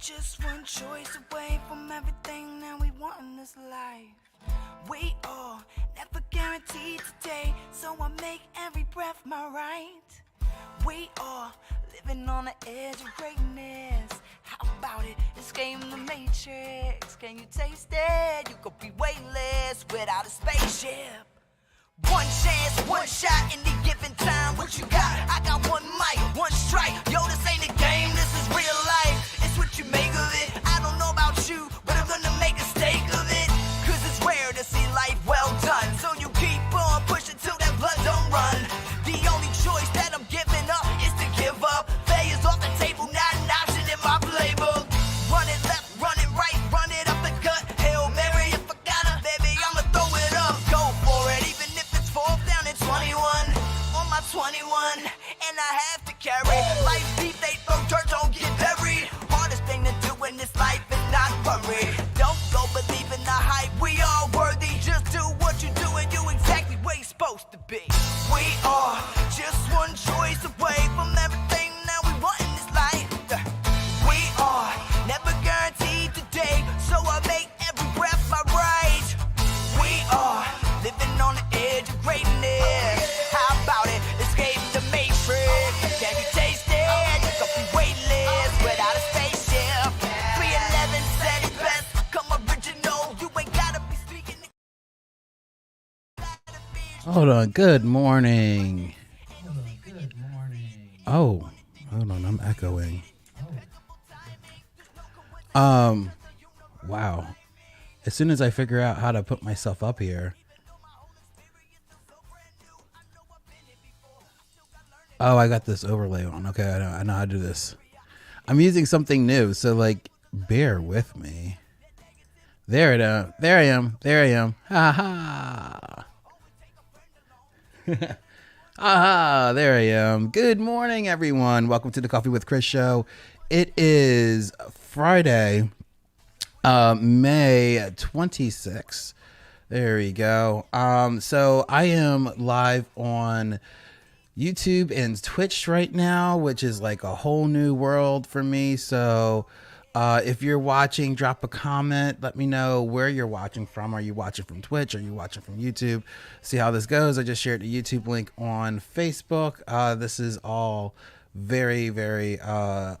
just one choice away from everything that we want in this life. We all never guaranteed today, so I make every breath my right. We all living on the edge of greatness. How about it? Escape the matrix. Can you taste it? You could be weightless without a spaceship. One chance, one shot, any given time. What you got? I got one mic, one strike. Yo, this ain't a game, this is real life. It's what you make of it. I don't know about you, but I'm gonna make a stake of it. Cause it's rare to see life well done. So you keep on pushing till that blood don't run. The only choice that I'm giving up is to give up. Failure's off the table, not an option in my playbook. Run it left, run it right, run it up the gut. Hail Mary, if I gotta, baby, I'ma throw it up. Go for it, even if it's fourth down at 21. On my 21, and I have to carry. Life deep, they throw dirt, don't get buried. Hardest thing to do in this life is not worry. Don't go believe in the hype, we all worthy. Just do what you do and you exactly where you're supposed to be. We are just one choice away from everything that we want in this life. We are never guaranteed today, so I make every breath my right. We are living on the edge of greatness. How about it? Escape the matrix. Can you taste it? You could be weightless without a spaceship. 311 said it best. Come original, you ain't gotta be speaking. Hold on. Good morning. Oh, hold on. I'm echoing. Wow. As soon as I figure out how to put myself up here. Oh, I got this overlay on. Okay, I know how to do this. I'm using something new, so like, bear with me. There I am. Ha ha. Aha, there I am. Good morning, everyone. Welcome to the Coffee with Chris show. It is Friday, May 26th. There we go. So I am live on YouTube and Twitch right now, which is like a whole new world for me. So if you're watching, drop a comment. Let me know where you're watching from. Are you watching from Twitch? Are you watching from YouTube? See how this goes. I just shared the YouTube link on Facebook. This is all very, very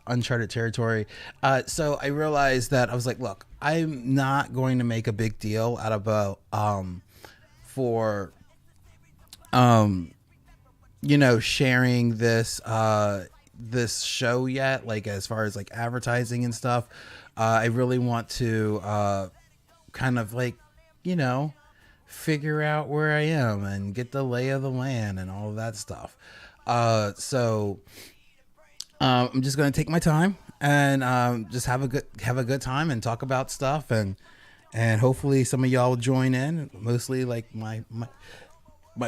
uncharted territory. So I realized that I was like, look, I'm not going to make a big deal out about sharing this show yet, like as far as like advertising and stuff. I really want to kind of like, figure out where I am and get the lay of the land and all of that stuff. So I'm just going to take my time and just have a good time and talk about stuff, and hopefully some of y'all will join in, mostly like my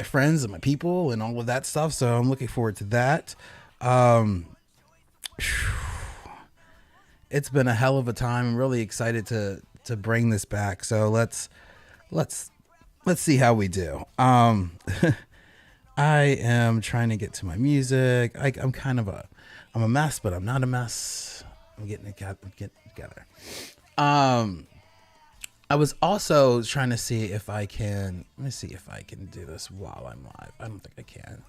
friends and my people and all of that stuff. So I'm looking forward to that. It's been a hell of a time. I'm really excited to bring this back. So let's see how we do. I am trying to get to my music. I'm a mess, but I'm not a mess. I'm getting it together. I was also trying to see if I can. Let me see if I can do this while I'm live. I don't think I can.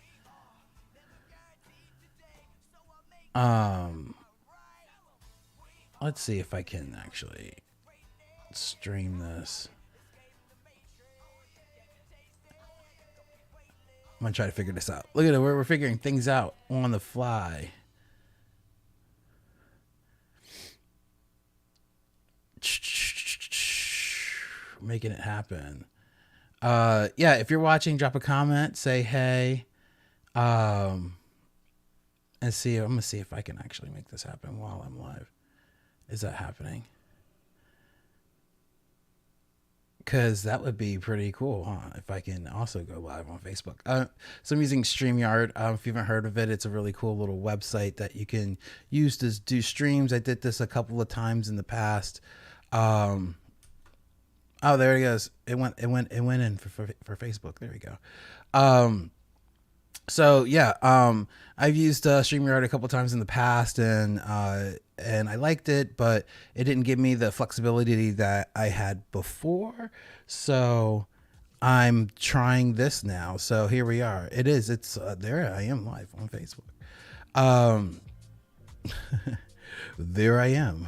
Let's see if I can actually stream this. I'm gonna try to figure this out. Look at it, we're figuring things out on the fly. Making it happen. Yeah, if you're watching, drop a comment, say hey. And I'm gonna see if I can actually make this happen while I'm live. Is that happening? Because that would be pretty cool, huh? If I can also go live on Facebook. So I'm using StreamYard. If you haven't heard of it, it's a really cool little website that you can use to do streams. I did this a couple of times in the past. Oh, there it goes. It went in for Facebook. There we go. So yeah, I've used StreamYard a couple times in the past, and and I liked it, but it didn't give me the flexibility that I had before. So I'm trying this now. So here we are. It's there I am live on Facebook. Um, there I am.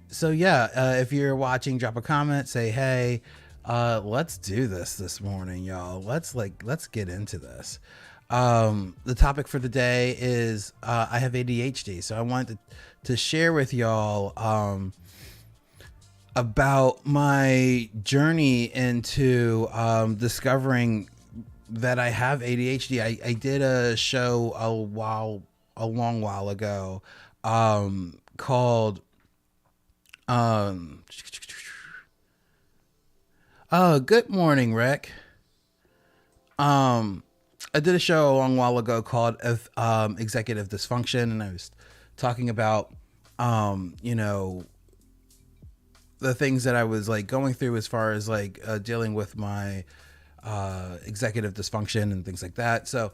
So yeah, if you're watching, drop a comment, say, hey, let's do this morning, y'all. Let's get into this. The topic for the day is, I have ADHD. So I wanted to share with y'all, about my journey into, discovering that I have ADHD. I did a show a long while ago, called, good morning, Rick. I did a show a long while ago called, executive dysfunction. And I was talking about, you know, the things that I was like going through as far as like, dealing with my, executive dysfunction and things like that. So,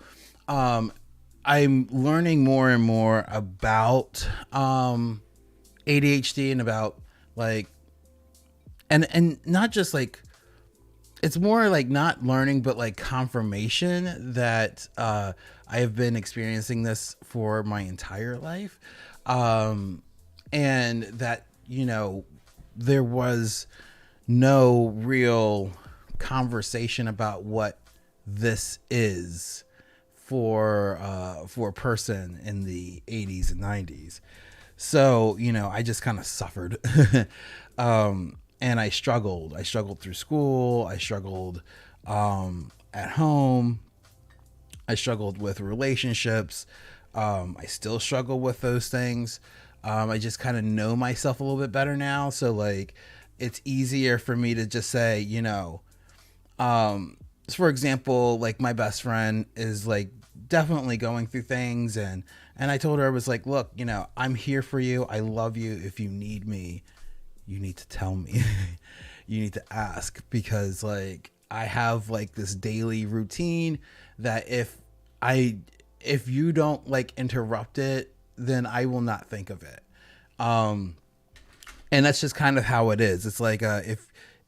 I'm learning more and more about, ADHD, and about like, and not just like, it's more like not learning, but like confirmation that, I have been experiencing this for my entire life. And that, you know, there was no real conversation about what this is for a person in the 80s and 90s. So, you know, I just kind of suffered. And I struggled through school. I struggled, at home. I struggled with relationships. I still struggle with those things. I just kind of know myself a little bit better now. So like, it's easier for me to just say, you know, for example, like my best friend is like definitely going through things, and I told her, I was like, look, you know, I'm here for you. I love you. If you need me, you need to tell me. You need to ask, because like I have like this daily routine that if you don't like interrupt it, then I will not think of it. And that's just kind of how it is. It's like,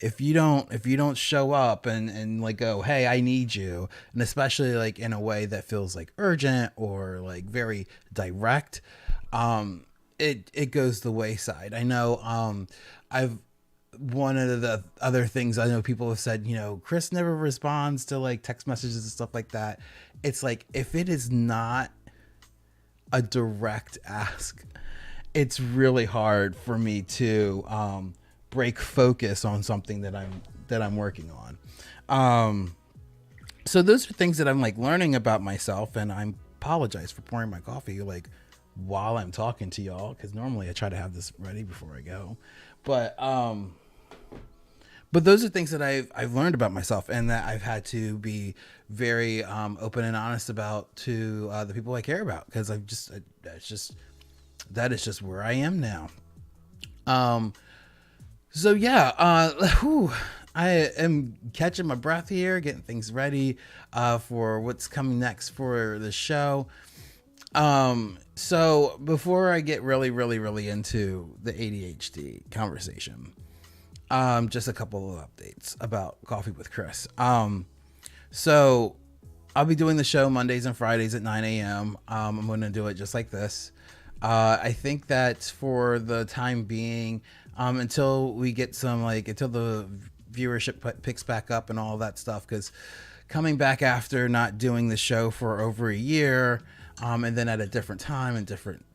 if you don't show up and like go, hey, I need you, and especially like in a way that feels like urgent or like very direct, it goes the wayside. I know, I've one of the other things I know people have said, you know, Chris never responds to like text messages and stuff like that. It's like, if it is not a direct ask, it's really hard for me to, break focus on something that I'm working on. So those are things that I'm like learning about myself, and I apologize for pouring my coffee like while I'm talking to y'all, because normally I try to have this ready before I go. But those are things that I've learned about myself, and that I've had to be very, open and honest about to, the people I care about, because that is just where I am now. So yeah, I am catching my breath here, getting things ready, for what's coming next for the show. So before I get really into the ADHD conversation, just a couple of updates about Coffee with Chris. So I'll be doing the show Mondays and Fridays at 9 a.m. I'm going to do it just like this. I think that for the time being, until we get until the viewership picks back up and all that stuff, because coming back after not doing the show for over a year, and then at a different time and different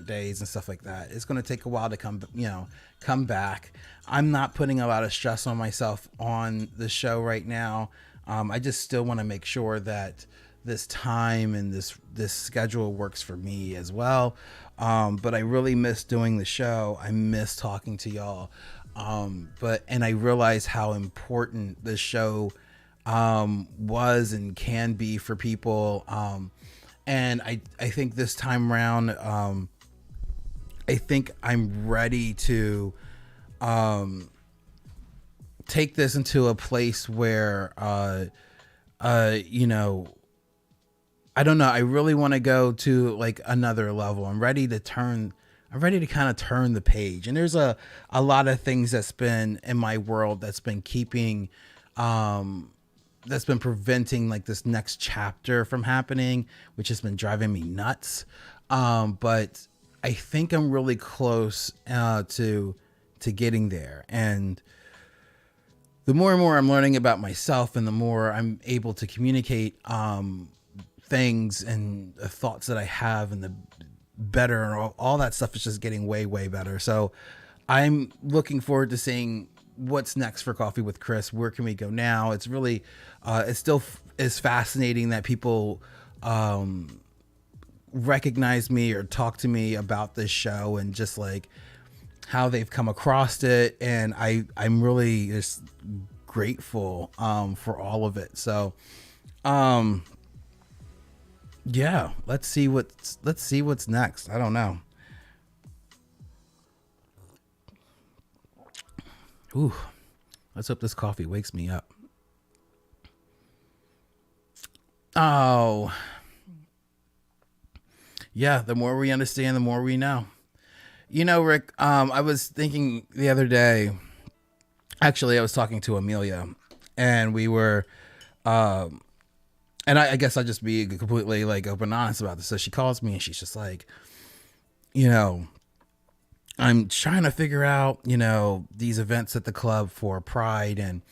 days and stuff like that, it's going to take a while to come back. I'm not putting a lot of stress on myself on the show right now. I just still want to make sure that this time and this schedule works for me as well. But I really miss doing the show. I miss talking to y'all. And I realize how important this show, was and can be for people. And I think this time around, I think I'm ready to, take this into a place where, you know, I don't know. I really want to go to like another level. I'm ready to kind of turn the page. And there's a lot of things that's been in my world that's been keeping, that's been preventing like this next chapter from happening, which has been driving me nuts. But I think I'm really close to getting there. And the more and more I'm learning about myself, and the more I'm able to communicate things and the thoughts that I have, and the better, and all that stuff is just getting way, way better. So I'm looking forward to seeing what's next for Coffee with Chris. Where can we go now? It's really, it still is fascinating that people recognize me or talk to me about this show, and just like how they've come across it. And I'm really just grateful for all of it. So yeah, let's see what's next. I don't know. Ooh, let's hope this coffee wakes me up. Oh, yeah, the more we understand, the more we know. You know, Rick, I was thinking the other day, actually, I was talking to Amelia, and we were, and I guess I'll just be completely like open and honest about this. So she calls me and she's just like, you know, I'm trying to figure out, you know, these events at the club for Pride, and,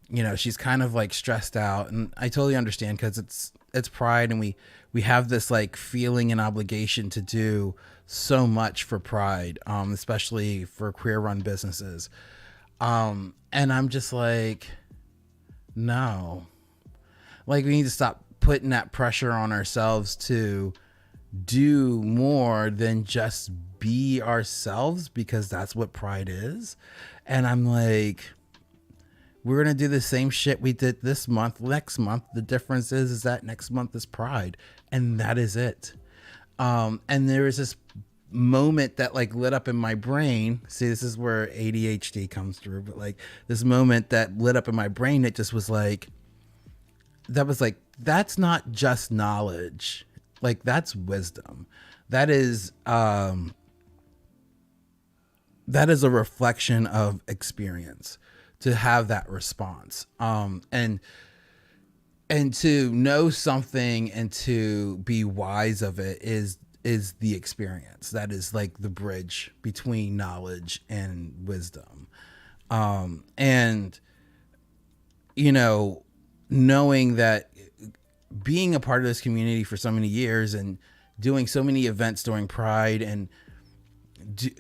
you know, she's kind of like stressed out, and I totally understand, because it's Pride, and we have this like feeling and obligation to do so much for Pride, especially for queer run businesses. And I'm just like, no, like we need to stop putting that pressure on ourselves to do more than just be ourselves, because that's what Pride is. And I'm like, we're going to do the same shit we did this month, next month. The difference is that next month is Pride, and that is it. And there was this moment that like lit up in my brain. See, this is where ADHD comes through, but like this moment that lit up in my brain, it just was like, that's not just knowledge. Like, that's wisdom. That is a reflection of experience, to have that response. And to know something and to be wise of it is the experience. That is like the bridge between knowledge and wisdom. And, you know, knowing that being a part of this community for so many years, and doing so many events during Pride, and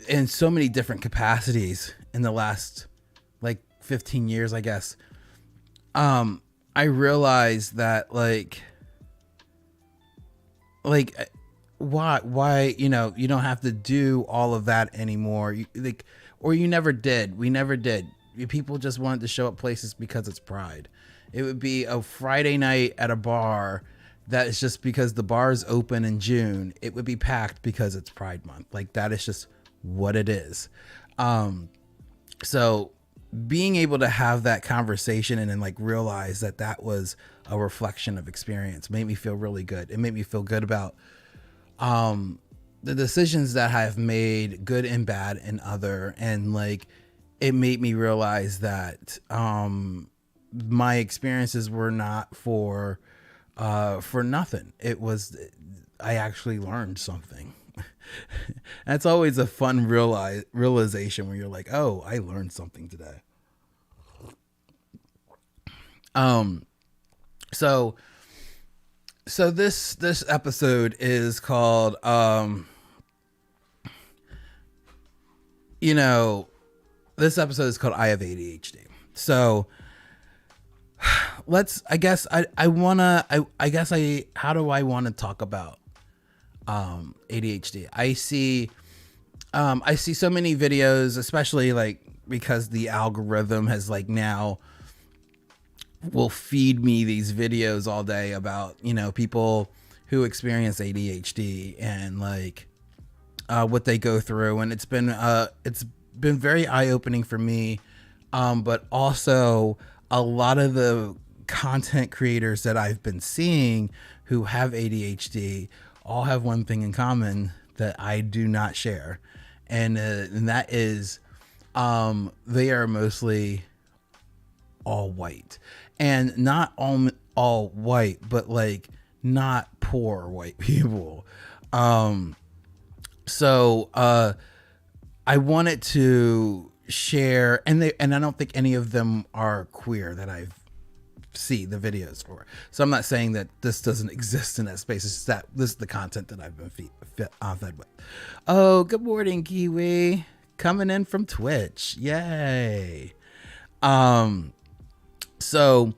in so many different capacities in the last like 15 years, I guess, I realized that like why, you know, you don't have to do all of that anymore. You never did. We never did. People just wanted to show up places because it's Pride. It would be a Friday night at a bar that is just because the bar is open in June. It would be packed because it's Pride Month. Like, that is just what it is. So being able to have that conversation and then like realize that that was a reflection of experience made me feel really good. It made me feel good about the decisions that I've made, good and bad and other. And like, it made me realize that my experiences were not for nothing. It was, I actually learned something. That's always a fun realization when you're like, oh, I learned something today. So this episode is called, you know, this episode is called I Have ADHD. So how do I want to talk about ADHD? I see so many videos, especially like because the algorithm has like now will feed me these videos all day about, you know, people who experience ADHD and like what they go through. And it's been very eye-opening for me. But also a lot of the content creators that I've been seeing who have ADHD all have one thing in common that I do not share. And that is they are mostly all white, and not all white, but like not poor white people. So I wanted to share, and I don't think any of them are queer that I've see the videos for. So I'm not saying that this doesn't exist in that space. It's just that this is the content that I've been fed with. Oh, good morning, Kiwi. Coming in from Twitch. Yay. So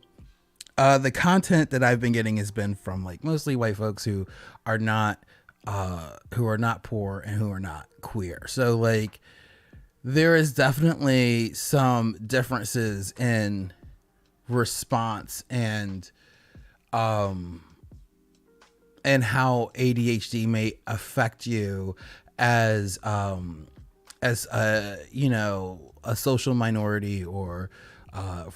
the content that I've been getting has been from like mostly white folks who are not poor and who are not queer. So like there is definitely some differences in response and how ADHD may affect you as a social minority, or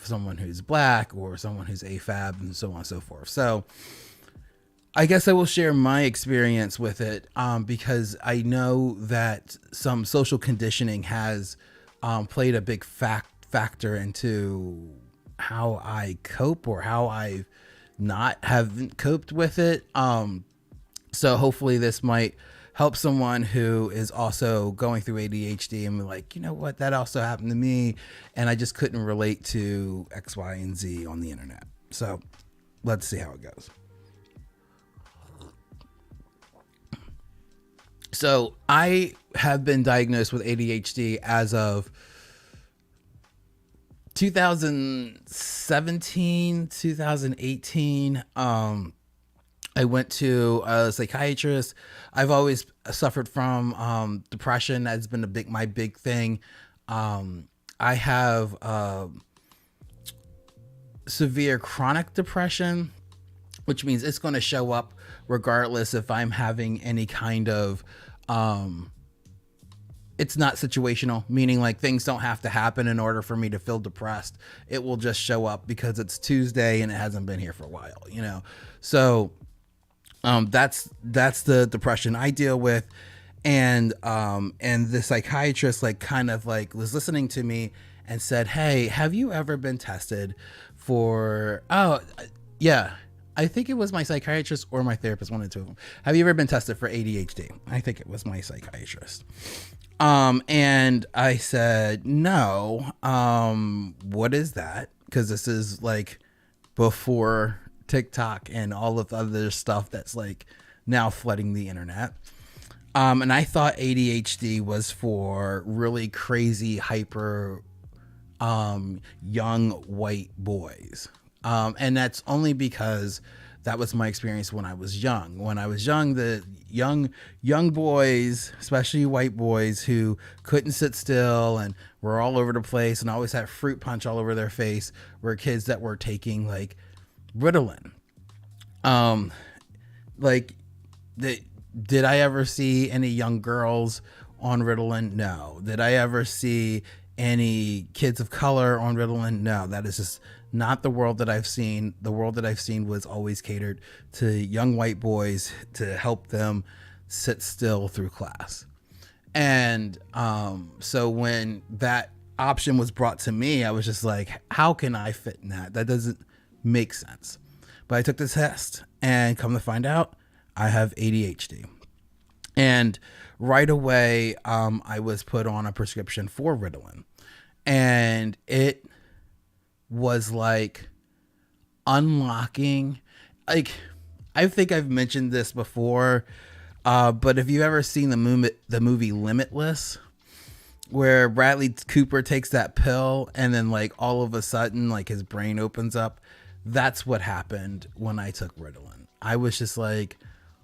someone who's black, or someone who's AFAB, and so on and so forth. So I guess I will share my experience with it, because I know that some social conditioning has played a big factor into how I cope, or how I haven't coped with it. So hopefully this might help someone who is also going through ADHD and be like, you know what, that also happened to me, and I just couldn't relate to X, Y, and Z on the internet. So let's see how it goes. So I have been diagnosed with ADHD as of 2017, 2018. I went to a psychiatrist. I've always suffered from depression. That's been my big thing. I have severe chronic depression, which means it's going to show up regardless if I'm having any kind of it's not situational, meaning like things don't have to happen in order for me to feel depressed. It will just show up because it's Tuesday and it hasn't been here for a while, So that's the depression I deal with. And the psychiatrist was listening to me and said, "Hey, have you ever been tested for," yeah, I think it was my psychiatrist or my therapist, one of the two of them. "Have you ever been tested for ADHD?" I think it was my psychiatrist. And I said, "No. What is that?" Because this is like before TikTok and all of the other stuff that's like now flooding the internet. And I thought ADHD was for really crazy, hyper, young white boys. And that's only because that was my experience when I was young. When I was young, the young boys, especially white boys who couldn't sit still and were all over the place and always had fruit punch all over their face, were kids that were taking like Ritalin. Did I ever see any young girls on Ritalin? No. Did I ever see any kids of color on Ritalin? No. That is just not the world that I've seen. The world that I've seen was always catered to young white boys to help them sit still through class. And so when that option was brought to me, I was just like, how can I fit in that? That doesn't make sense. But I took the test, and come to find out, I have ADHD. And right away, I was put on a prescription for Ritalin. And it was like unlocking, like, I think I've mentioned this before, but if you've ever seen the movie Limitless, where Bradley Cooper takes that pill and then like all of a sudden like his brain opens up, that's what happened when I took Ritalin. I was just like,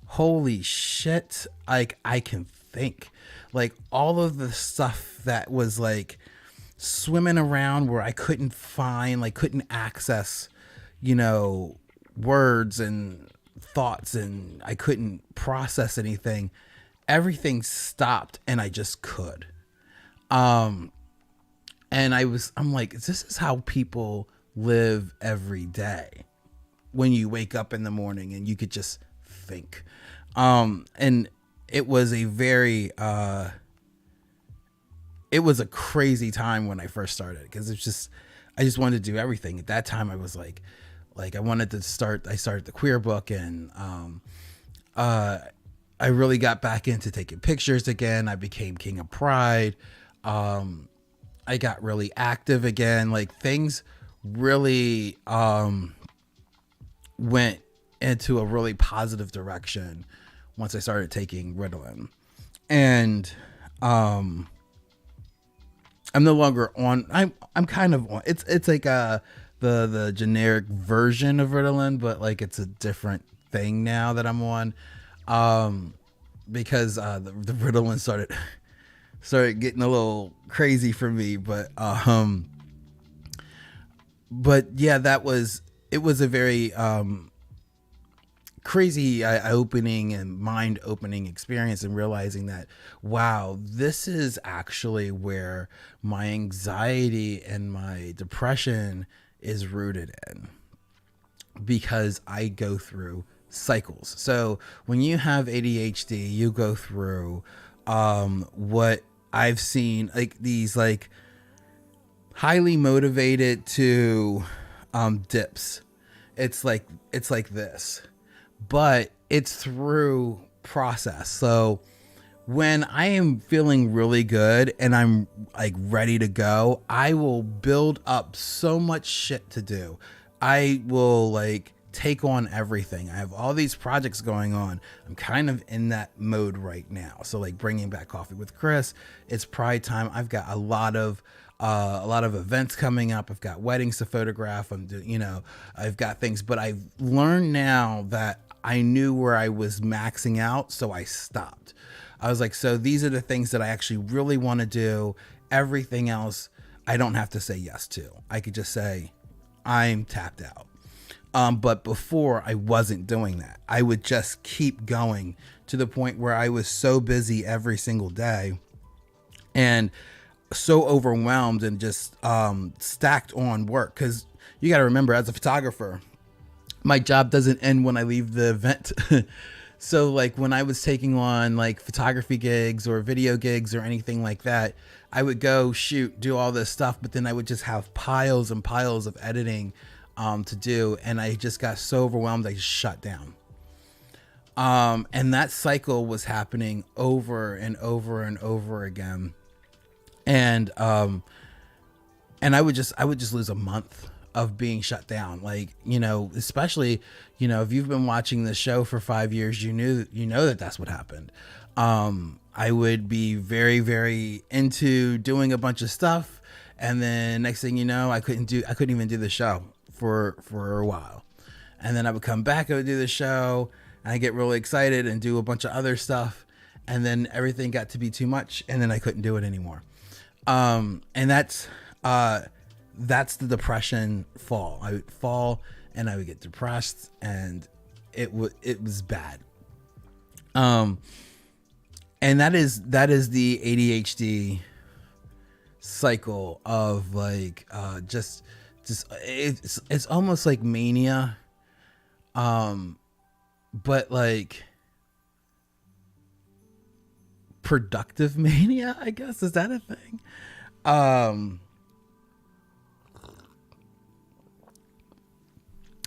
holy shit, like I can think. Like all of the stuff that was like swimming around where I couldn't access, words and thoughts, and I couldn't process anything. Everything stopped and I just could. And I'm like, this is how people live every day when you wake up in the morning and you could just think. And it was a very, it was a crazy time when I first started, because I just wanted to do everything. At that time I was like I wanted to I started the queer book, and, I really got back into taking pictures again. I became King of Pride. I got really active again. Like, things really, went into a really positive direction once I started taking Ritalin. And, I'm no longer on, I'm kind of on, it's like, the generic version of Ritalin, but like it's a different thing now that I'm on. Because, the Ritalin started getting a little crazy for me, but yeah, it was a very, crazy eye-opening and mind-opening experience, and realizing that, wow, this is actually where my anxiety and my depression is rooted in, because I go through cycles. So when you have ADHD, you go through, what I've seen, like these like highly motivated to, dips. It's like this, but it's through process. So when I am feeling really good and I'm like ready to go, I will build up so much shit to do. I will like take on everything. I have all these projects going on. I'm kind of in that mode right now. So like bringing back Coffee with Chris, it's Pride time. I've got a lot of events coming up. I've got weddings to photograph. I've got things, but I've learned now that I knew where I was maxing out. So I stopped. I was like, so these are the things that I actually really want to do. Everything else, I don't have to say yes to. I could just say, I'm tapped out. But before, I wasn't doing that. I would just keep going to the point where I was so busy every single day and so overwhelmed and just stacked on work. Because you got to remember, as a photographer, my job doesn't end when I leave the event. So like when I was taking on like photography gigs or video gigs or anything like that, I would go shoot, do all this stuff, but then I would just have piles and piles of editing to do. And I just got so overwhelmed, I just shut down. And that cycle was happening over and over and over again. And I would just lose a month of being shut down. Like, especially, if you've been watching the show for 5 years, you know that that's what happened. I would be very, very into doing a bunch of stuff. And then next thing you know, I couldn't even do the show for a while. And then I would come back, I would do the show, and I get really excited and do a bunch of other stuff. And then everything got to be too much, and then I couldn't do it anymore. And that's the depression fall. I would fall and I would get depressed, and it was bad. And that is the ADHD cycle of like, just it's almost like mania. But like productive mania, I guess. Is that a thing?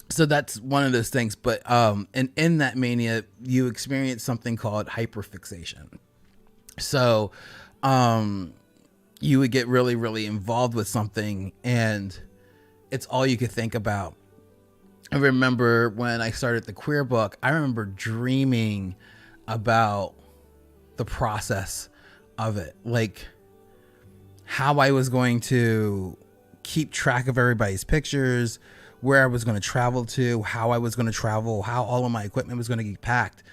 So that's one of those things. But and in that mania, you experience something called hyperfixation. So you would get really, really involved with something, and it's all you could think about. I remember when I started the queer book, I remember dreaming about the process of it, like how I was going to keep track of everybody's pictures, where I was going to travel to, how I was going to travel, how all of my equipment was going to get packed,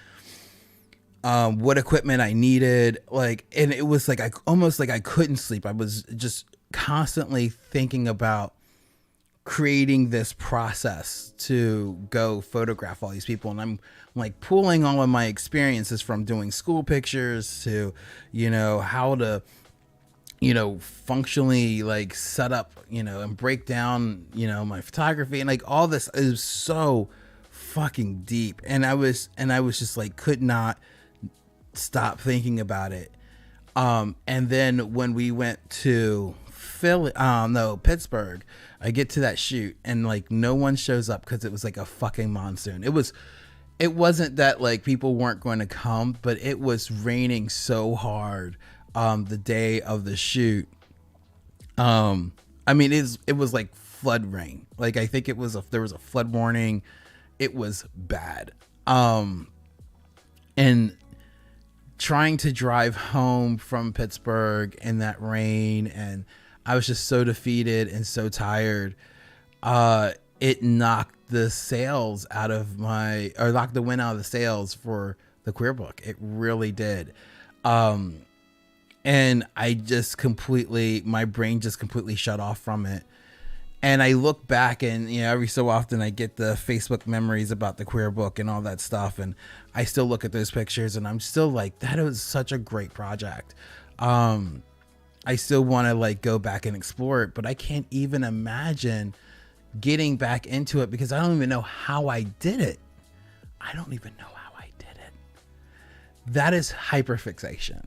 what equipment I needed. Like, and it was like, almost like I couldn't sleep. I was just constantly thinking about creating this process to go photograph all these people. And I'm like pulling all of my experiences from doing school pictures to, how to, functionally like set up, and break down, my photography, and like all this is so fucking deep. And I was just like, could not stop thinking about it. And then when we went to Pittsburgh, I get to that shoot and like no one shows up because it was like a fucking monsoon. It wasn't that like people weren't going to come, but it was raining so hard the day of the shoot. I mean, it was like flood rain. Like I think there was a flood warning. It was bad. And trying to drive home from Pittsburgh in that rain, and I was just so defeated and so tired. It knocked the wind out of the sails for the queer book. It really did. And my brain just completely shut off from it. And I look back and, every so often I get the Facebook memories about the queer book and all that stuff. And I still look at those pictures and I'm still like, that was such a great project. I still want to like go back and explore it, but I can't even imagine getting back into it because I don't even know how I did it. I don't even know how I did it. That is hyperfixation,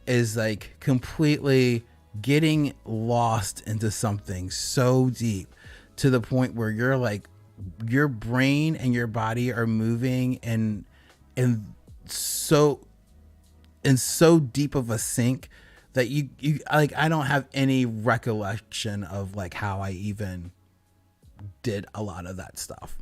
is like completely getting lost into something so deep to the point where you're like, your brain and your body are moving and so deep of a sync that you like, I don't have any recollection of like how I even did a lot of that stuff.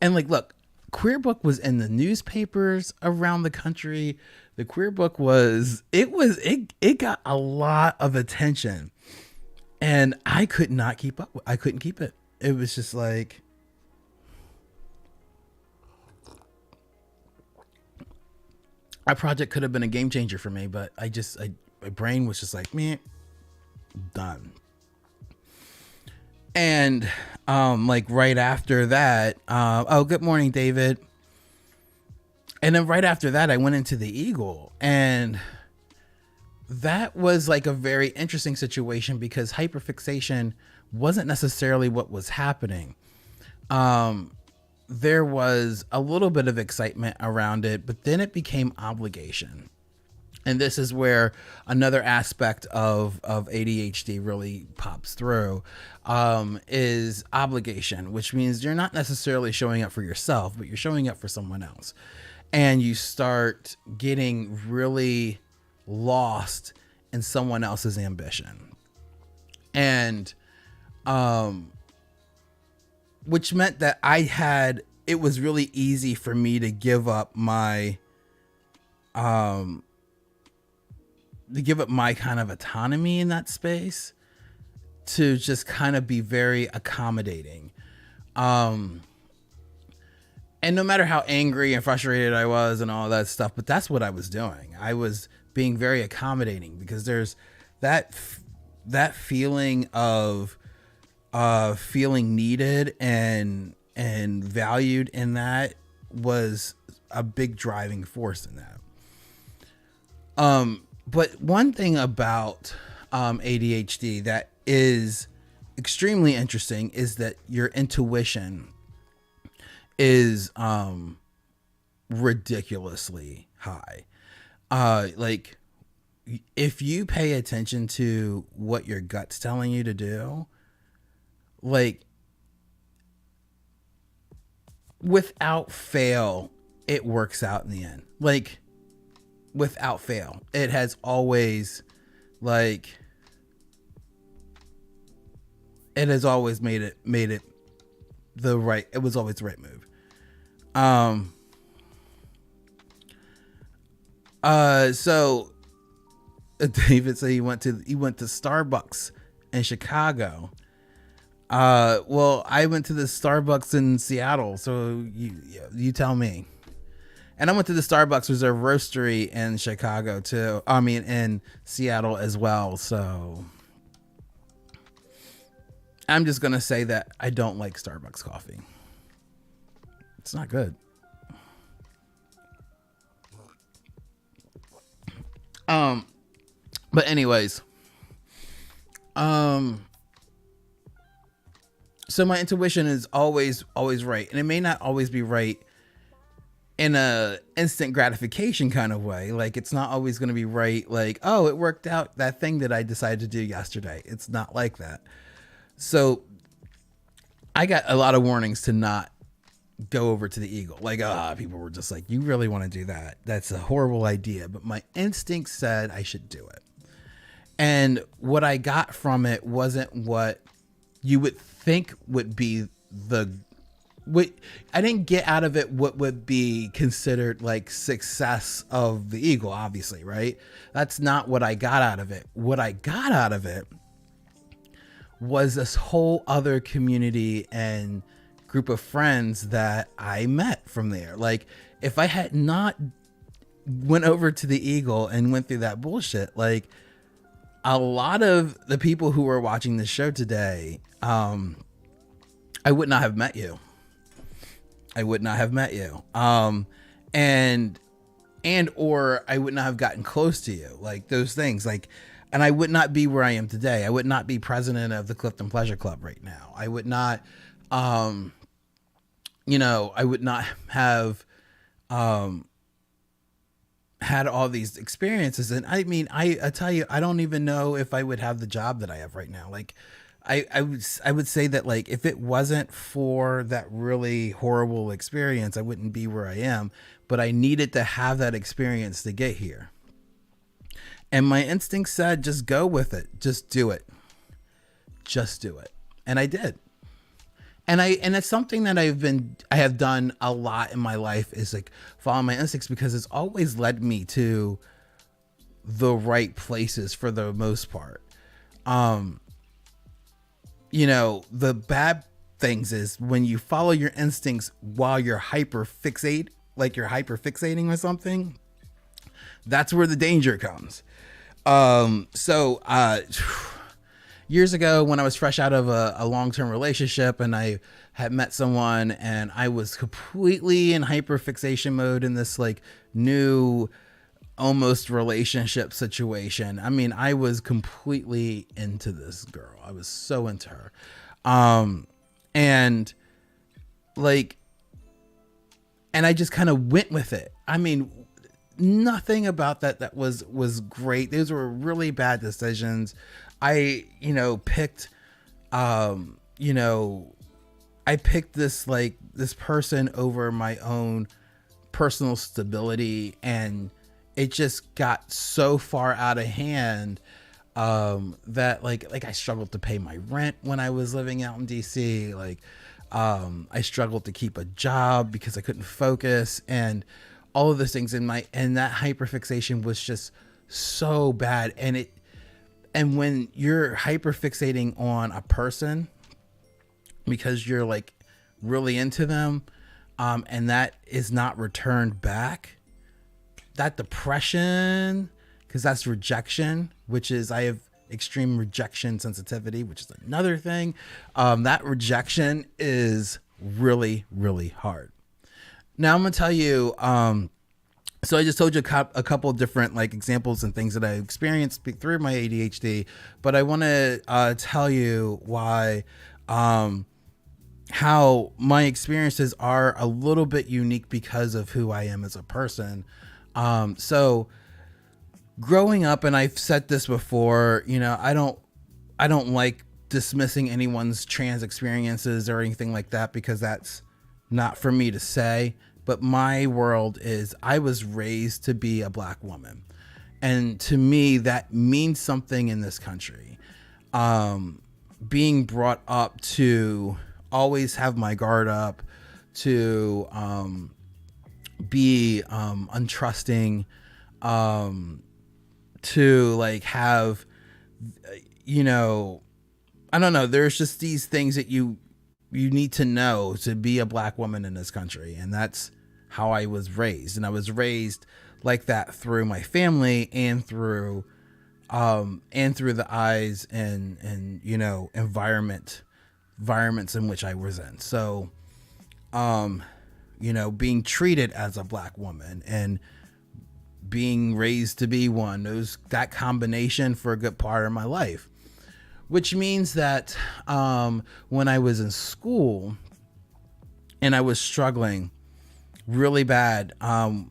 And like, look, queer book was in the newspapers around the country. The queer book it got a lot of attention and I could not keep up. I couldn't keep it. It was just like, a project could have been a game changer for me, but my brain was just like, meh, done. And like right after that, good morning, David. And then right after that, I went into the Eagle, and that was like a very interesting situation because hyperfixation wasn't necessarily what was happening. There was a little bit of excitement around it, but then it became obligation. And this is where another aspect of ADHD really pops through, is obligation, which means you're not necessarily showing up for yourself, but you're showing up for someone else. And you start getting really lost in someone else's ambition. And, which meant that it was really easy for me to give up my kind of autonomy in that space to just kind of be very accommodating. And no matter how angry and frustrated I was and all that stuff, but that's what I was doing. I was being very accommodating because there's that feeling of feeling needed and valued, and that was a big driving force in that. But one thing about ADHD that is extremely interesting is that your intuition is ridiculously high. Like if you pay attention to what your gut's telling you to do, like without fail, it works out in the end. Like without fail, it has always made it the right. It was always the right move. So David said he went to Starbucks in Chicago. Well, I went to the Starbucks in Seattle, so you tell me. And I went to the Starbucks Reserve Roastery in Chicago too. I mean, in Seattle as well. So I'm just going to say that I don't like Starbucks coffee. It's not good. But anyways, Um, so my intuition is always right, and it may not always be right in a instant gratification kind of way. Like, it's not always going to be right. Like, oh, it worked out, that thing that I decided to do yesterday. It's not like that. So I got a lot of warnings to not go over to the Eagle. Like, people were just like, you really want to do that? That's a horrible idea. But my instinct said I should do it. And what I got from it wasn't what you would think would be what I didn't get out of it what would be considered like success of the Eagle, obviously, right? That's not what I got out of it. What I got out of it was this whole other community and group of friends that I met from there. Like, if I had not went over to the Eagle and went through that bullshit, like, a lot of the people who were watching this show today, I would not have met you. I would not have met you. And or I would not have gotten close to you. Like, those things, like, and I would not be where I am today. I would not be president of the Clifton Pleasure Club right now. I would not, I would not have, had all these experiences. And I mean, I tell you, I don't even know if I would have the job that I have right now. Like, I would say that, like, if it wasn't for that really horrible experience, I wouldn't be where I am, but I needed to have that experience to get here. And my instinct said, just go with it. Just do it. Just do it. And I did. And it's something that I have done a lot in my life, is like follow my instincts, because it's always led me to the right places for the most part. The bad things is when you follow your instincts while you're hyperfixating with something, that's where the danger comes. Years ago, when I was fresh out of a long-term relationship and I had met someone and I was completely in hyperfixation mode in this like new almost relationship situation. I mean, I was completely into this girl. I was so into her. And I just kind of went with it. I mean, nothing about that was great. Those were really bad decisions. I picked this person over my own personal stability, and it just got so far out of hand that like I struggled to pay my rent when I was living out in DC. Like, I struggled to keep a job because I couldn't focus, and all of those things and that hyperfixation was just so bad. And when you're hyperfixating on a person because you're like really into them, and that is not returned back, that depression, because that's rejection, which is, I have extreme rejection sensitivity, which is another thing. That rejection is really, really hard. Now I'm going to tell you, so I just told you a couple of different like examples and things that I experienced through my ADHD, but I want to tell you why, how my experiences are a little bit unique because of who I am as a person. So growing up, and I've said this before, I don't like dismissing anyone's trans experiences or anything like that, because that's not for me to say. But my world is, I was raised to be a black woman. And to me, that means something in this country. Being brought up to always have my guard up, to be untrusting, to like have, I don't know, there's just these things that you need to know to be a black woman in this country. And that's how I was raised. And I was raised like that through my family and through the eyes and environments in which I was in. So, being treated as a black woman and being raised to be one, that combination for a good part of my life. which means that when I was in school and I was struggling really bad, I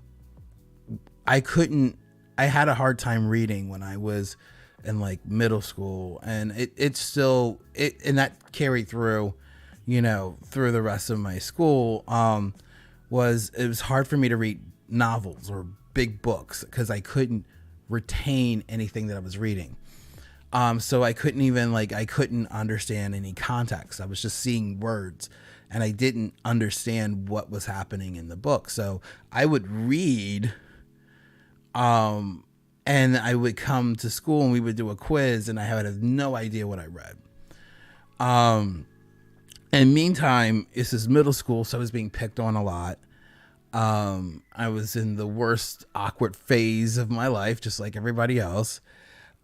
had a hard time reading when I was in like middle school, and and that carried through, through the rest of my school. It was hard for me to read novels or big books because I couldn't retain anything that I was reading. So I couldn't understand any context. I was just seeing words and I didn't understand what was happening in the book. So I would read, and I would come to school and we would do a quiz and I had no idea what I read. And meantime, this is middle school, so I was being picked on a lot. I was in the worst awkward phase of my life, just like everybody else.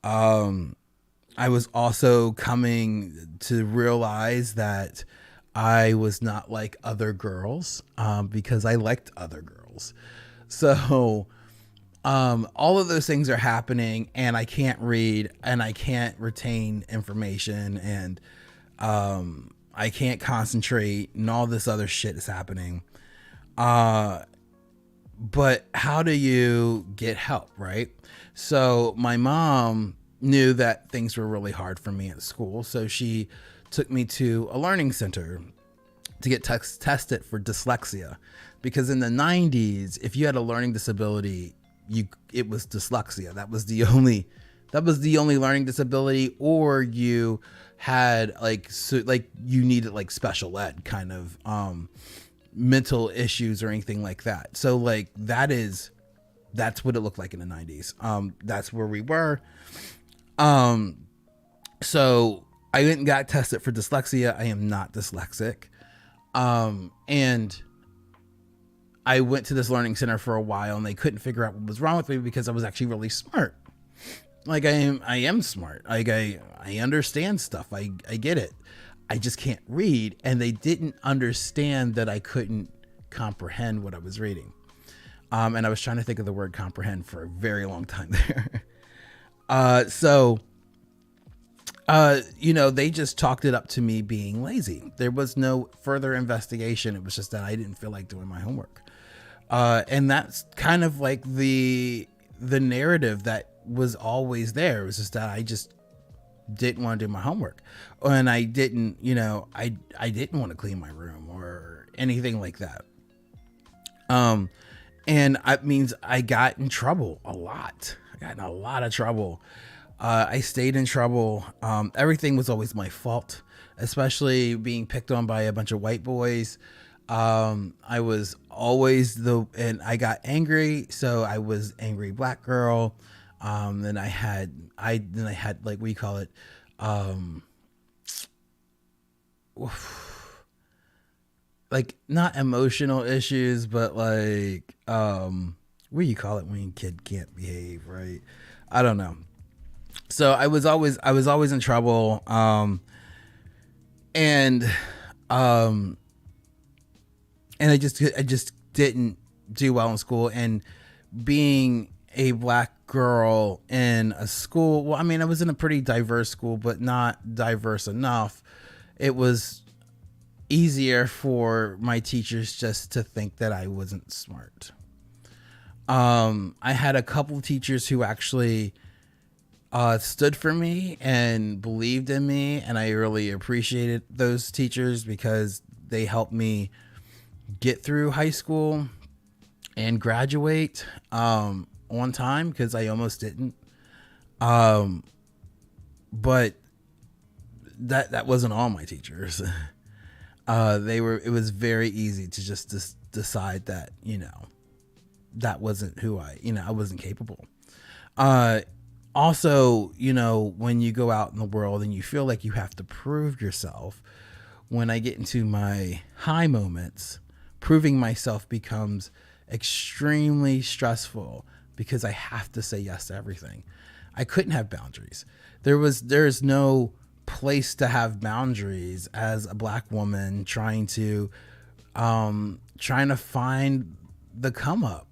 I was also coming to realize that I was not like other girls, because I liked other girls. So, all of those things are happening and I can't read and I can't retain information, and, I can't concentrate, and all this other shit is happening. But how do you get help, right? So my mom knew that things were really hard for me at school, so she took me to a learning center to get tested for dyslexia, because in the 90s, if you had a learning disability, it was dyslexia. That was the only learning disability, or you had you needed like special ed kind of mental issues or anything like that. So like that's what it looked like in the 90s. That's where we were. So I went and got tested for dyslexia. I am not dyslexic. And I went to this learning center for a while and they couldn't figure out what was wrong with me because I was actually really smart. Like I am smart. Like I understand stuff. I get it. I just can't read. And they didn't understand that I couldn't comprehend what I was reading. And I was trying to think of the word comprehend for a very long time there. So they just chalked it up to me being lazy. There was no further investigation. It was just that I didn't feel like doing my homework. And that's kind of like the narrative that was always there. It was just that I just didn't want to do my homework, and I didn't, I didn't want to clean my room or anything like that. And it means I got in trouble a lot. I got in a lot of trouble. I stayed in trouble. Everything was always my fault, especially being picked on by a bunch of white boys. I was always and I got angry. So I was angry black girl. Then I had like, we call it, like not emotional issues, but like, what do you call it when a kid can't behave, right? I don't know. So I was always in trouble. And I just didn't do well in school, and being a black girl in a school. Well, I mean, I was in a pretty diverse school, but not diverse enough. It was easier for my teachers just to think that I wasn't smart. I had a couple of teachers who actually stood for me and believed in me, and I really appreciated those teachers because they helped me get through high school and graduate on time, because I almost didn't. But that wasn't all my teachers. It was very easy to just decide that, that wasn't who I wasn't capable. Also, when you go out in the world and you feel like you have to prove yourself, when I get into my high moments, proving myself becomes extremely stressful because I have to say yes to everything. I couldn't have boundaries. There's no place to have boundaries as a black woman trying to find the come up,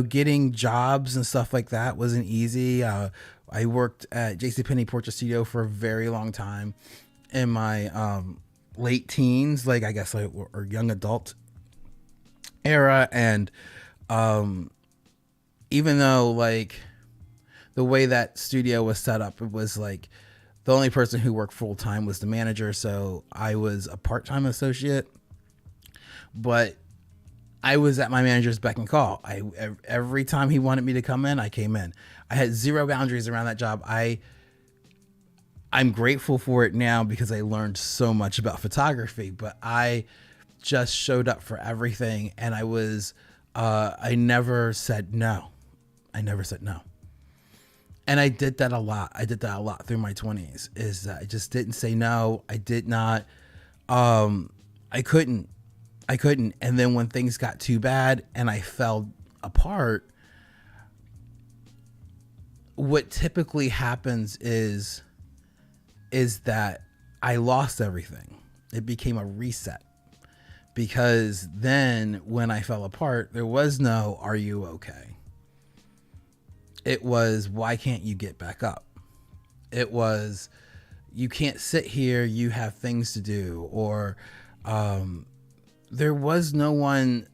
getting jobs and stuff like that wasn't easy. I worked at JCPenney Portrait Studio for a very long time in my late teens, like I guess like or young adult era. And even though like the way that studio was set up, it was like the only person who worked full time was the manager. So I was a part-time associate, but I was at my manager's beck and call. Every time he wanted me to come in, I came in. I had zero boundaries around that job. I'm grateful for it now because I learned so much about photography, but I just showed up for everything. And I never said no. I never said no. And I did that a lot. I did that a lot through my 20s, is that I just didn't say no. I did not, I couldn't. And then when things got too bad and I fell apart, what typically happens is that I lost everything. It became a reset, because then when I fell apart, there was no, are you okay? It was, why can't you get back up? It was, you can't sit here, you have things to do. Or there was no one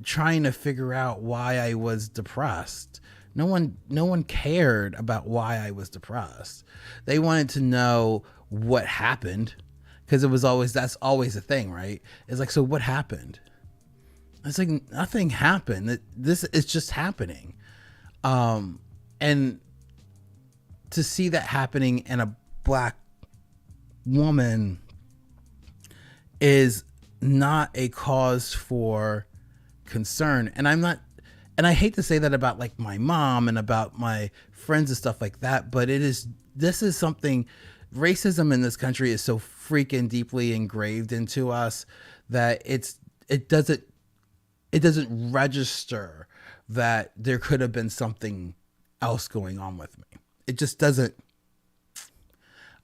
trying to figure out why I was depressed. No one cared about why I was depressed. They wanted to know what happened, because that's always a thing, right? It's like, so what happened? It's like, nothing happened. This is just happening. And to see that happening in a Black woman is not a cause for concern. And I hate to say that about like my mom and about my friends and stuff like that, but this is something, racism in this country is so freaking deeply engraved into us that it doesn't register that there could have been something else going on with me. It just doesn't.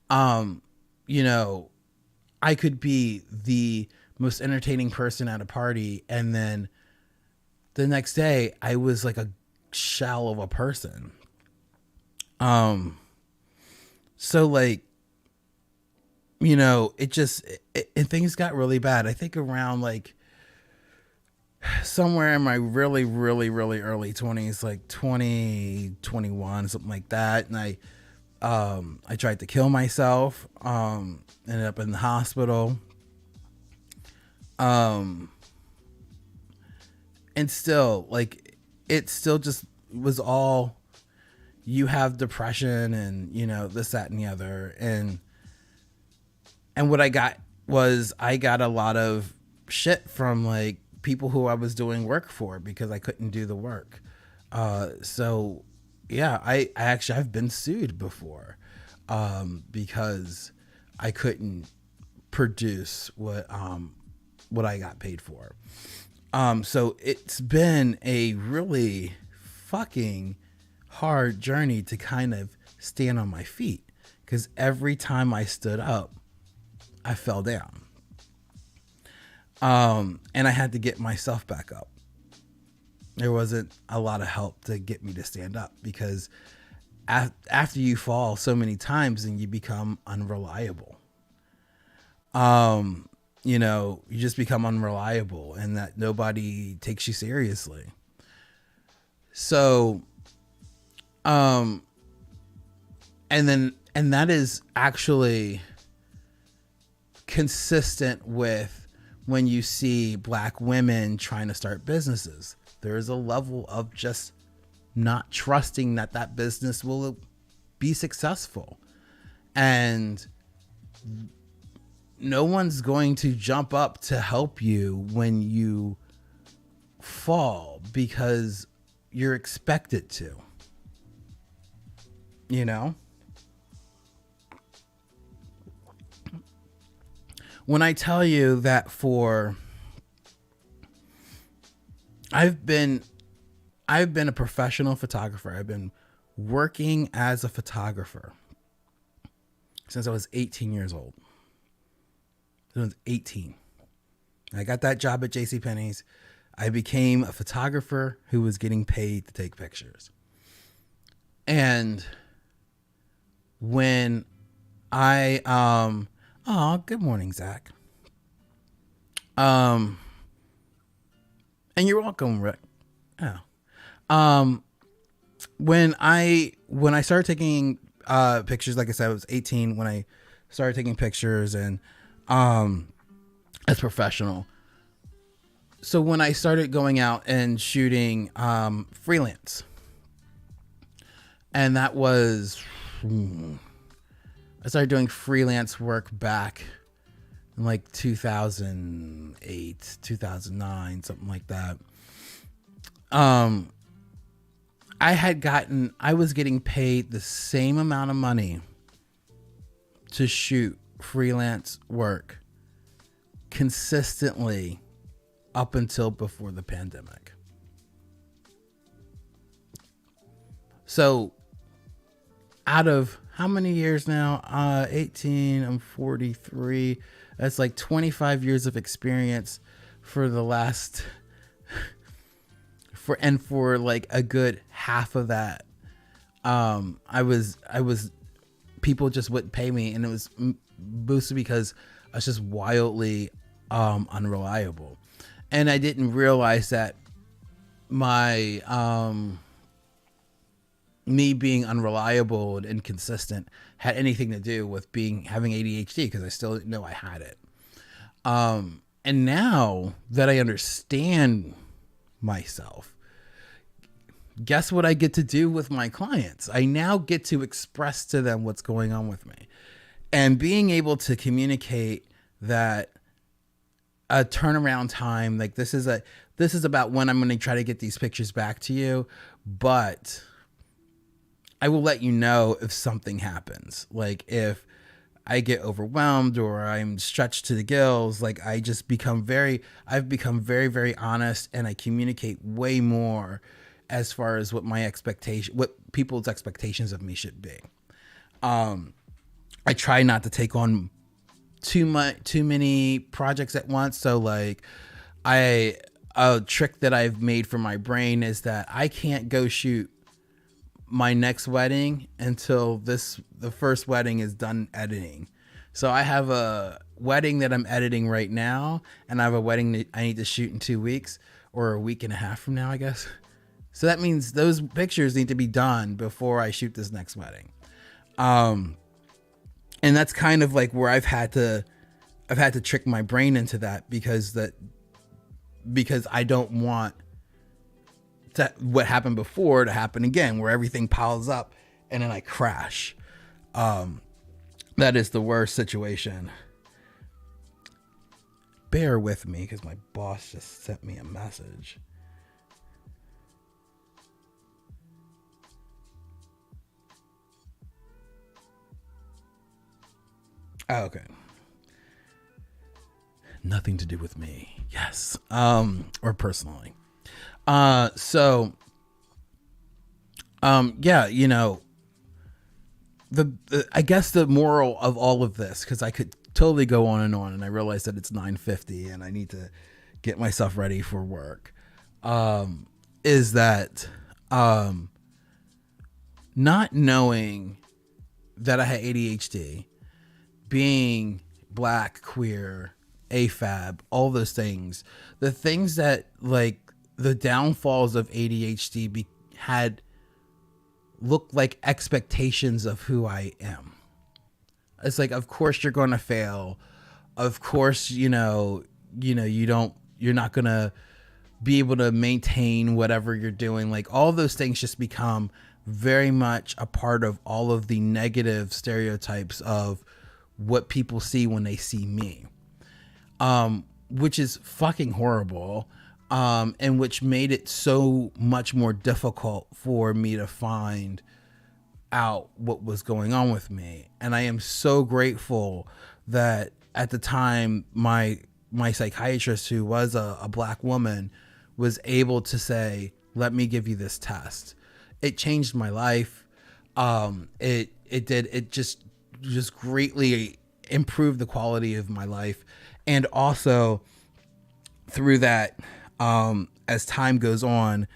I could be the most entertaining person at a party, and then the next day I was like a shell of a person. So like, things got really bad. I think around like somewhere in my really, really, really early 20s, like 20, 21, something like that. And I tried to kill myself, ended up in the hospital. And still, like, it still just was all, you have depression and, this, that, and the other. And what I got a lot of shit from like people who I was doing work for, because I couldn't do the work. So yeah, I've been sued before, because I couldn't produce what I got paid for. So it's been a really fucking hard journey to kind of stand on my feet, because every time I stood up, I fell down. And I had to get myself back up. There wasn't a lot of help to get me to stand up, because after you fall so many times, then you become unreliable. You just become unreliable, and that nobody takes you seriously. So, and that is actually consistent with when you see Black women trying to start businesses. There is a level of just not trusting that business will be successful. And no one's going to jump up to help you when you fall, because you're expected to. When I tell you that I've been a professional photographer. I've been working as a photographer since I was 18 years old. I was 18. I got that job at JCPenney's. I became a photographer who was getting paid to take pictures. And when good morning, Zach. And you're welcome, Rick. Oh. When I started taking pictures, like I said, I was 18 when I started taking pictures, and as professional. So when I started going out and shooting freelance, and that was, I started doing freelance work back in like 2008, 2009, something like that. I was getting paid the same amount of money to shoot freelance work consistently up until before the pandemic. So out of how many years now? 18, I'm 43. That's like 25 years of experience for the last for like a good half of that. I was people just wouldn't pay me, and it was boosted because I was just wildly unreliable. And I didn't realize that my me being unreliable and inconsistent had anything to do with having ADHD, because I still didn't know I had it. And now that I understand myself, guess what I get to do with my clients? I now get to express to them what's going on with me, and being able to communicate that a turnaround time, like this is about when I'm going to try to get these pictures back to you, but I will let you know if something happens. Like if I get overwhelmed or I'm stretched to the gills, like I've become very, very honest, and I communicate way more as far as what people's expectations of me should be. I try not to take on too many projects at once. So like a trick that I've made for my brain is that I can't go shoot my next wedding until the first wedding is done editing. So I have a wedding that I'm editing right now, and I have a wedding that I need to shoot in 2 weeks, or a week and a half from now, I guess. So that means those pictures need to be done before I shoot this next wedding. And that's kind of like where I've had to trick my brain into that, because I don't want what happened before to happen again, where everything piles up and then I crash. That is the worst situation. Bear with me, because my boss just sent me a message. Oh, okay. Nothing to do with me. Yes. Or personally. Yeah, you know, I guess the moral of all of this, because I could totally go on, and I realize that it's 9:50 and I need to get myself ready for work, is that not knowing that I had ADHD, being black, queer, AFAB, all those things, the things that, like, the downfalls of ADHD had looked like expectations of who I am. It's like, of course you're going to fail. Of course, you're not going to be able to maintain whatever you're doing. Like, all those things just become very much a part of all of the negative stereotypes of what people see when they see me. Which is fucking horrible. And which made it so much more difficult for me to find out what was going on with me. And I am so grateful that at the time my psychiatrist, who was a black woman, was able to say, let me give you this test. It changed my life. It just greatly improved the quality of my life. And also through that, as time goes on,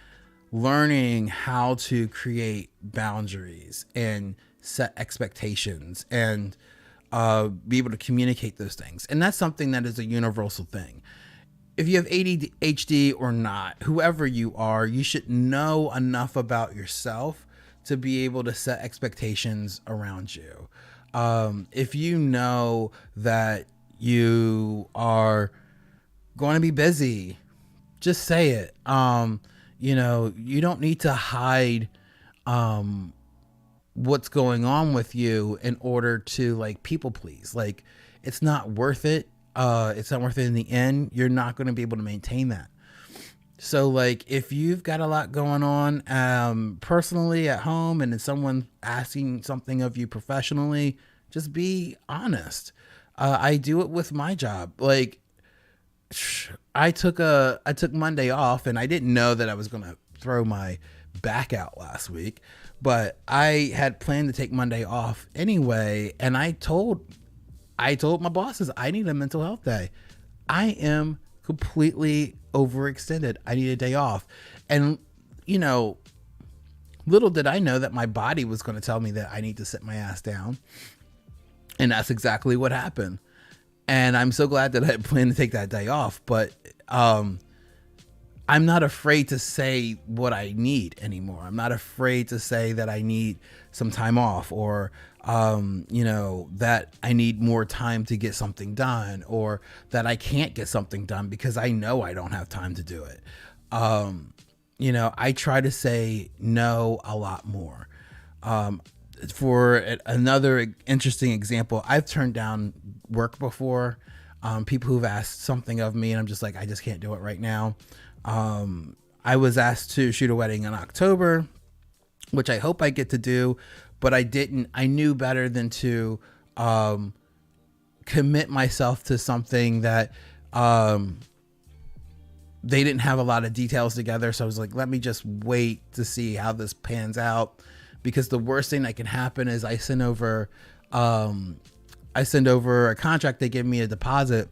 learning how to create boundaries and set expectations and be able to communicate those things. And that's something that is a universal thing. If you have ADHD or not, whoever you are, you should know enough about yourself to be able to set expectations around you. If you know that you are going to be busy, just say it. You know, you don't need to hide what's going on with you in order to like people please. Like, it's not worth it. It's not worth it in the end. You're not going to be able to maintain that. So like, if you've got a lot going on personally at home and then someone asking something of you professionally, just be honest. I do it with my job. Like, I took Monday off, and I didn't know that I was going to throw my back out last week, but I had planned to take Monday off anyway. And I told my bosses I need a mental health day. I am completely overextended. I need a day off. And, you know, little did I know that my body was going to tell me that I need to sit my ass down. And that's exactly what happened. And I'm so glad that I planned to take that day off. But I'm not afraid to say what I need anymore. I'm not afraid to say that I need some time off, or, you know, that I need more time to get something done, or that I can't get something done because I know I don't have time to do it. You know, I try to say no a lot more. For another interesting example, I've turned down work before. People who've asked something of me and I'm just like, I just can't do it right now. I was asked to shoot a wedding in October, which I hope I get to do, but I didn't. I knew better than to commit myself to something that they didn't have a lot of details together. So I was like, let me just wait to see how this pans out, because the worst thing that can happen is I send over a contract. They give me a deposit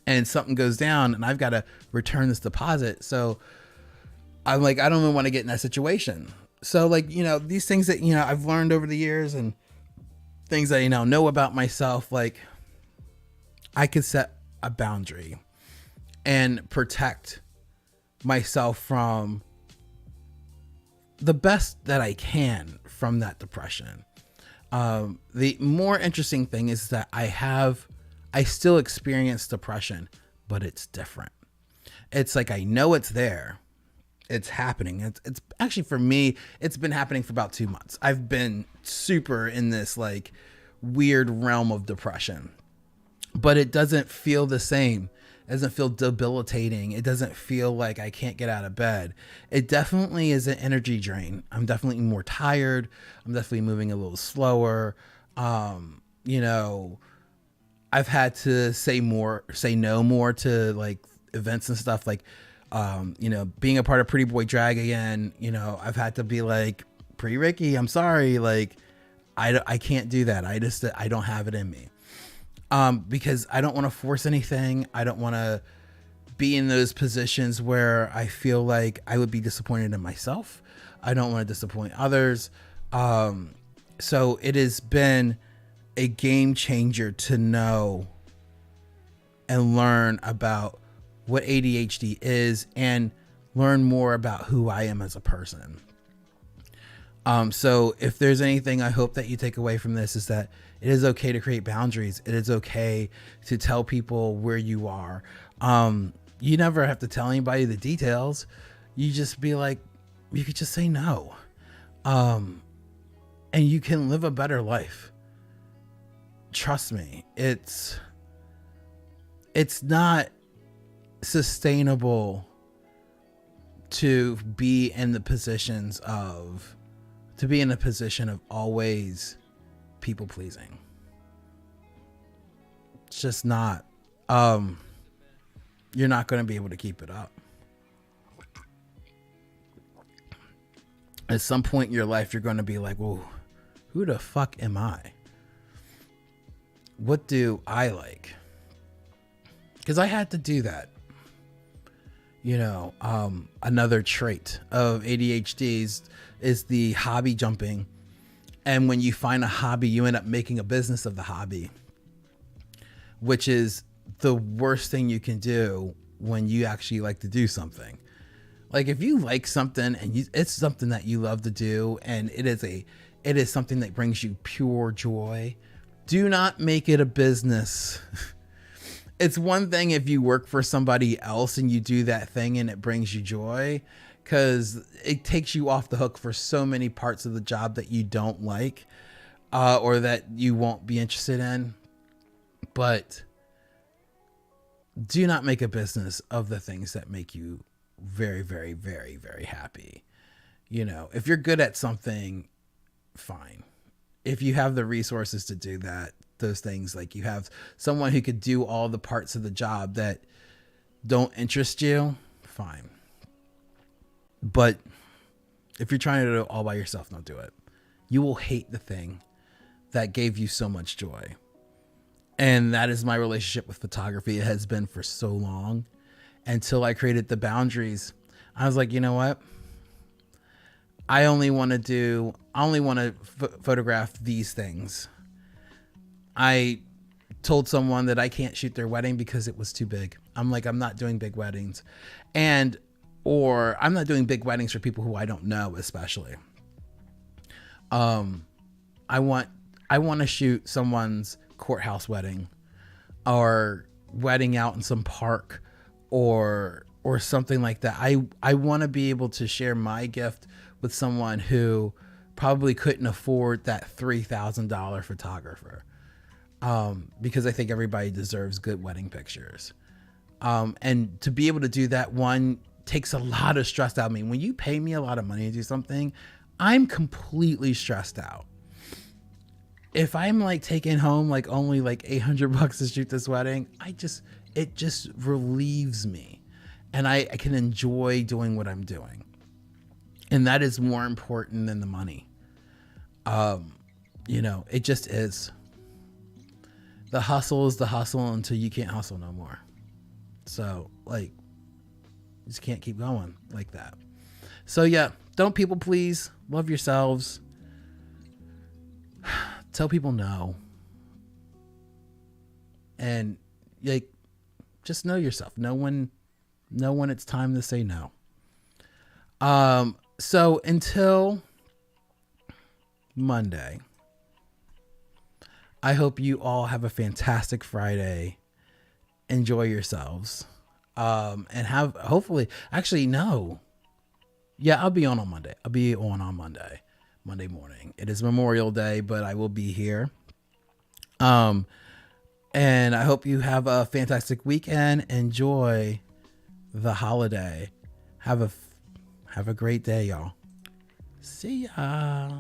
and something goes down and I've got to return this deposit. So I'm like, I don't even want to get in that situation. So like, you know, these things that, you know, I've learned over the years and things that, you know about myself, like I could set a boundary and protect myself from the best that I can from that depression. The more interesting thing is that I still experience depression, but it's different. It's like, I know it's there. It's happening. It's actually, for me, it's been happening for about 2 months. I've been super in this like weird realm of depression, but it doesn't feel the same. It doesn't feel debilitating. It doesn't feel like I can't get out of bed. It definitely is an energy drain. I'm definitely more tired. I'm definitely moving a little slower. You know, I've had to say no more to like events and stuff, like, you know, being a part of Pretty Boy Drag again, you know, I've had to be like, Pretty Ricky, I'm sorry. Like, I can't do that. I don't have it in me. Because I don't want to force anything. I don't want to be in those positions where I feel like I would be disappointed in myself. I don't want to disappoint others. So it has been a game changer to know and learn about what ADHD is and learn more about who I am as a person. So if there's anything I hope that you take away from this, is that it is okay to create boundaries. It is okay to tell people where you are. You never have to tell anybody the details. You just be like, you could just say no. And you can live a better life. Trust me, it's not sustainable to be in the position of always people pleasing. It's just not. You're not going to be able to keep it up. At some point in your life, you're going to be like, well, who the fuck am I? What do I like? Because I had to do that. You know, another trait of ADHD is the hobby jumping. And when you find a hobby, you end up making a business of the hobby, which is the worst thing you can do when you actually like to do something. Like if you like something and it's something that you love to do, and it is something that brings you pure joy, do not make it a business. It's one thing if you work for somebody else and you do that thing and it brings you joy, because it takes you off the hook for so many parts of the job that you don't like, or that you won't be interested in. But do not make a business of the things that make you very, very, very, very happy. You know, if you're good at something, fine. If you have the resources to do that, those things, like you have someone who could do all the parts of the job that don't interest you, fine. But if you're trying to do it all by yourself, don't do it. You will hate the thing that gave you so much joy. And that is my relationship with photography. It has been for so long, until I created the boundaries. I was like, you know what? I only want to photograph these things. I told someone that I can't shoot their wedding because it was too big. I'm like, I'm not doing big weddings. Or I'm not doing big weddings for people who I don't know, especially. I want to shoot someone's courthouse wedding, or wedding out in some park, or something like that. I want to be able to share my gift with someone who probably couldn't afford that $3,000 photographer. Because I think everybody deserves good wedding pictures. And to be able to do that, one, takes a lot of stress out of me. When you pay me a lot of money to do something, I'm completely stressed out. If I'm like taking home like only like $800 to shoot this wedding, it just relieves me, and I can enjoy doing what I'm doing. And that is more important than the money. You know, it just is. The hustle is the hustle until you can't hustle no more. So like, you just can't keep going like that. So yeah, don't people please. Love yourselves. Tell people no. And like, just know yourself. Know when it's time to say no. So until Monday, I hope you all have a fantastic Friday. Enjoy yourselves. And have, hopefully, actually, no. Yeah, I'll be on Monday. I'll be on Monday morning. It is Memorial Day, but I will be here. And I hope you have a fantastic weekend. Enjoy the holiday. Have a great day, y'all. See ya.